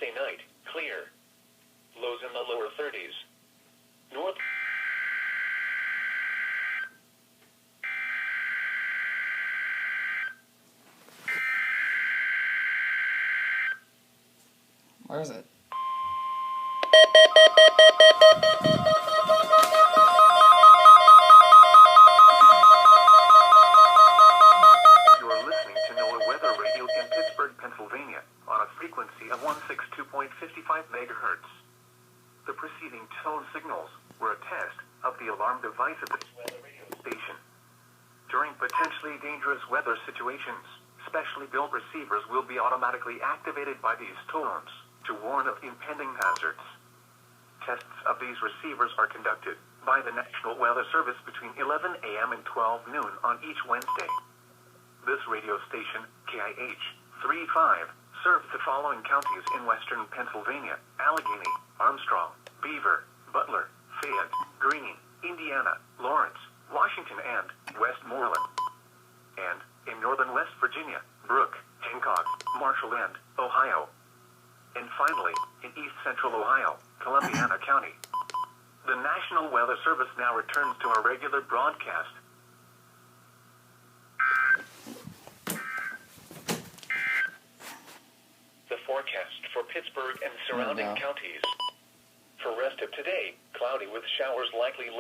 Thursday night, clear. Lows in the lower 30s. North. Where is it? You're listening to NOAA Weather Radio in Pittsburgh, Pennsylvania, on a frequency of 162.55 megahertz. The preceding tone signals were a test of the alarm device at this weather radio station. During potentially dangerous weather situations, specially built receivers will be automatically activated by these tones to warn of impending hazards. Tests of these receivers are conducted by the National Weather Service between 11 a.m. and 12 noon on each Wednesday. This radio station, KIH35, serves the following counties in western Pennsylvania: Allegheny, Armstrong, Beaver, Butler, Fayette, Greene, Indiana, Lawrence, Washington, and Westmoreland. And in northern West Virginia, Brooke, Hancock, Marshall, and Ohio. And finally, in east central Ohio, Columbiana County. The National Weather Service now returns to our regular broadcast. The forecast for Pittsburgh and surrounding counties. For rest of today, cloudy with showers likely.